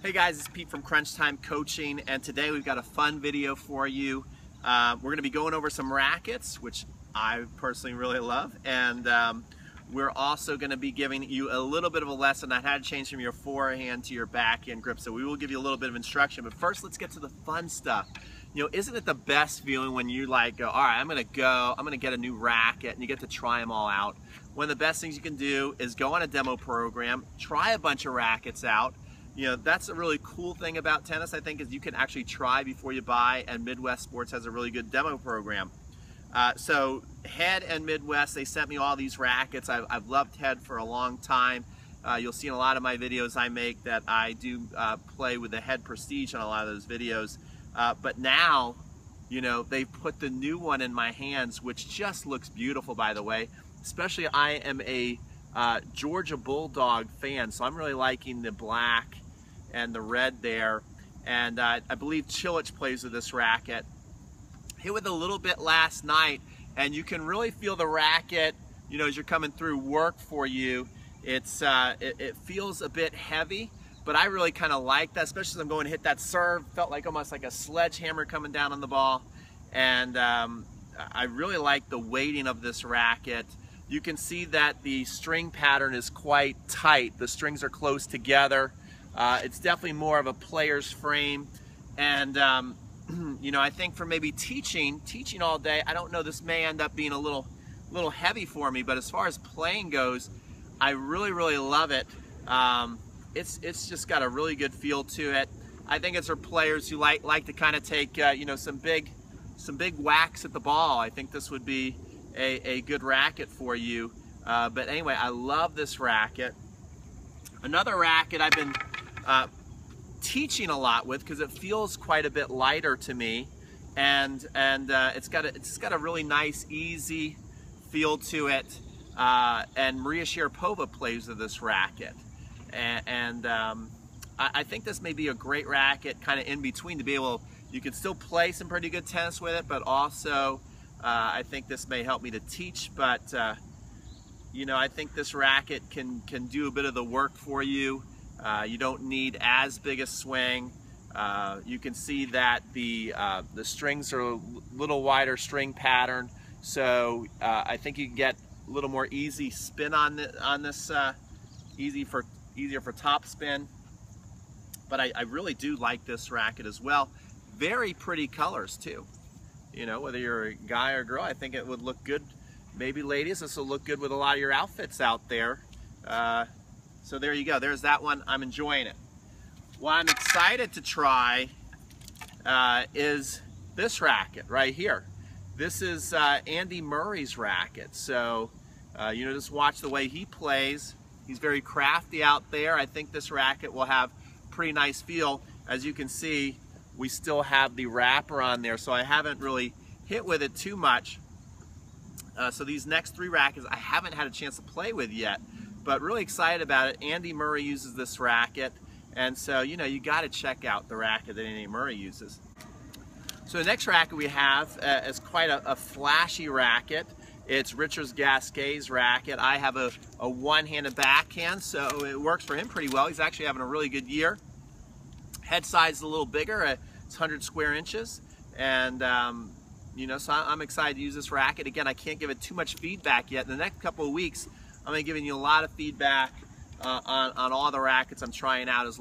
Hey guys, it's Pete from Crunch Time Coaching, and today we've got a fun video for you. We're going to be going over some rackets, which I personally really love, and we're also going to be giving you a little bit of a lesson on how to change from your forehand to your backhand grip. So we will give you a little bit of instruction, but first let's get to the fun stuff. You know, isn't it the best feeling when you like go, all right, I'm going to get a new racket, and you get to try them all out. One of the best things you can do is go on a demo program, try a bunch of rackets out. You know, that's a really cool thing about tennis, I think, is you can actually try before you buy, and Midwest Sports has a really good demo program. So Head and Midwest, they sent me all these rackets. I've loved Head for a long time. You'll see in a lot of my videos I make that I do play with the Head Prestige on a lot of those videos. But now, you know, they've put the new one in my hands, which just looks beautiful, by the way. Especially I am a Georgia Bulldog fan, so I'm really liking the black and the red there. And I believe Chilich plays with this racket. Hit with a little bit last night, and you can really feel the racket, you know, as you're coming through, work for you. It feels a bit heavy, but I really kind of like that, especially as I'm going to hit that serve. Felt like almost like a sledgehammer coming down on the ball. And I really like the weighting of this racket. You can see that the string pattern is quite tight. The strings are close together. It's definitely more of a player's frame. And, you know, I think for maybe teaching all day, I don't know, this may end up being a little heavy for me, but as far as playing goes, I really love it. It's just got a really good feel to it. I think it's for players who like to kind of take, you know, some big whacks at the ball. I think this would be a good racket for you. But anyway, I love this racket. Another racket I've been teaching a lot with because it feels quite a bit lighter to me, and it's got a really nice, easy feel to it. And Maria Sharapova plays with this racket, and I think this may be a great racket, kind of in between, to be able. You can still play some pretty good tennis with it, but also I think this may help me to teach. But you know, I think this racket can do a bit of the work for you. You don't need as big a swing. You can see that the strings are a little wider string pattern, so I think you can get a little more easy spin on this. Easier for top spin. But I really do like this racket as well. Very pretty colors too. You know, whether you're a guy or a girl, I think it would look good. Maybe ladies, this will look good with a lot of your outfits out there. So there you go. There's that one. I'm enjoying it. What I'm excited to try is this racket right here. This is Andy Murray's racket. So, you know, just watch the way he plays. He's very crafty out there. I think this racket will have pretty nice feel. As you can see, we still have the wrapper on there, so I haven't really hit with it too much. So these next three rackets I haven't had a chance to play with yet, but really excited about it. Andy Murray uses this racket, and so, you know, you got to check out the racket that Andy Murray uses. So the next racket we have is quite a flashy racket. It's Richard Gasquet's racket. I have a one-handed backhand, so it works for him pretty well. He's actually having a really good year. Head size is a little bigger. It's 100 square inches, and you know, so I'm excited to use this racket. Again, I can't give it too much feedback yet. In the next couple of weeks, I'm going to be giving you a lot of feedback on all the rackets I'm trying out, as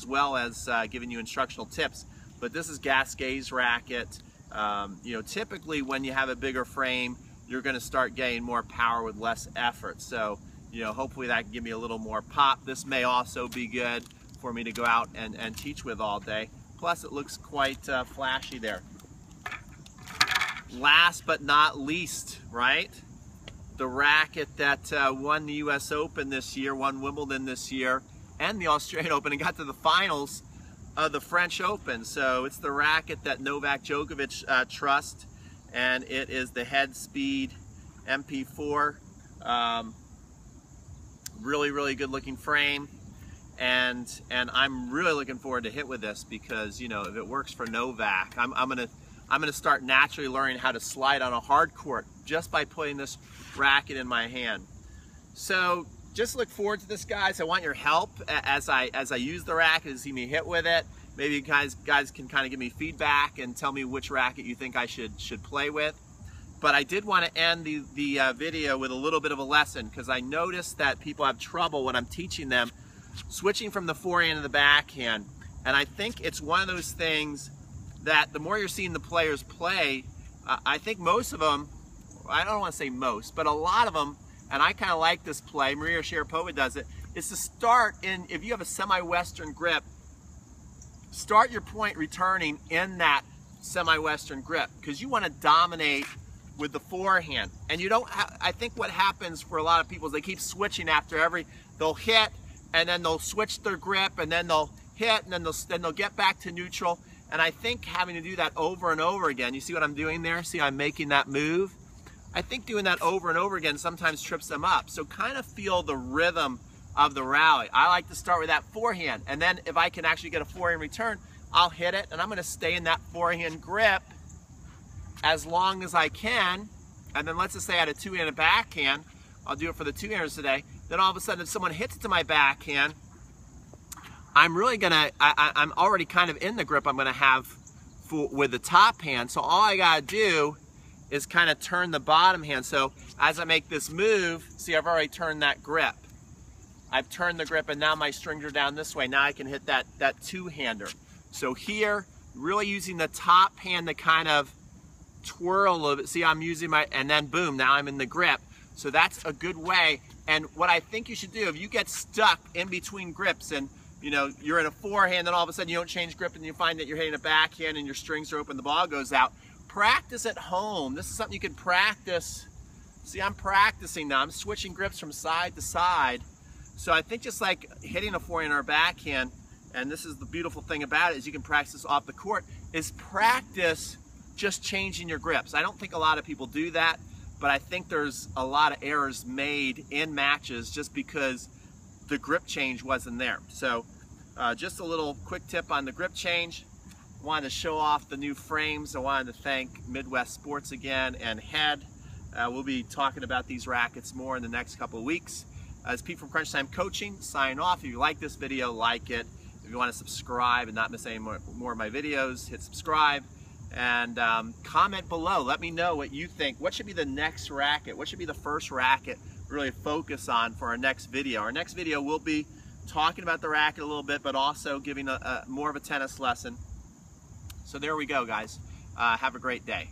well as giving you instructional tips. But this is Gasquet's racket. You know, typically when you have a bigger frame, you're going to start getting more power with less effort. So, you know, hopefully that can give me a little more pop. This may also be good for me to go out and teach with all day. Plus, it looks quite flashy there. Last but not least, right? The racket that won the US Open this year, won Wimbledon this year, and the Australian Open, and got to the finals of the French Open. So it's the racket that Novak Djokovic trusts, and it is the Head Speed MP4. Really good looking frame, and I'm really looking forward to hit with this, because, you know, if it works for Novak, I'm gonna start naturally learning how to slide on a hard court just by putting this racket in my hand. So just look forward to this, guys. I want your help as I use the racket, to see me hit with it. Maybe you guys can kind of give me feedback and tell me which racket you think I should play with. But I did want to end the video with a little bit of a lesson, because I noticed that people have trouble when I'm teaching them switching from the forehand to the backhand. And I think it's one of those things that the more you're seeing the players play, I think most of them, I don't want to say most, but a lot of them, and I kind of like this play, Maria Sharapova does it, is to start in, if you have a semi-western grip, start your point returning in that semi-western grip, because you want to dominate with the forehand. And you don't I think what happens for a lot of people is they keep switching after they'll hit, and then they'll switch their grip, and then they'll hit, and then they'll get back to neutral. And I think having to do that over and over again, you see what I'm doing there? See, I'm making that move? I think doing that over and over again sometimes trips them up. So kind of feel the rhythm of the rally. I like to start with that forehand, and then if I can actually get a forehand return, I'll hit it, and I'm going to stay in that forehand grip as long as I can. And then let's just say I had a two-handed backhand. I'll do it for the two-handers today. Then all of a sudden, if someone hits it to my backhand, I'm really gonna, I'm already kind of in the grip I'm gonna have with the top hand. So all I gotta do is kind of turn the bottom hand. So as I make this move, see, I've already turned that grip. I've turned the grip, and now my strings are down this way. Now I can hit that two-hander. So here, really using the top hand to kind of twirl a little bit. See, I'm using and then boom, now I'm in the grip. So that's a good way. And what I think you should do, if you get stuck in between grips and you know, you're in a forehand, then all of a sudden you don't change grip and you find that you're hitting a backhand and your strings are open, the ball goes out. Practice at home. This is something you can practice. See, I'm practicing now. I'm switching grips from side to side. So I think just like hitting a forehand or a backhand, and this is the beautiful thing about it, is you can practice this off the court, is practice just changing your grips. I don't think a lot of people do that, but I think there's a lot of errors made in matches just because the grip change wasn't there. So just a little quick tip on the grip change. Wanted to show off the new frames. I wanted to thank Midwest Sports again and Head. We'll be talking about these rackets more in the next couple of weeks. It's Pete from Crunch Time Coaching, signing off. If you like this video, like it. If you want to subscribe and not miss any more of my videos, hit subscribe. And comment below. Let me know what you think. What should be the next racket? What should be the first racket really focus on for our next video? Our next video will be talking about the racket a little bit, but also giving more of a tennis lesson. So there we go, guys. Have a great day.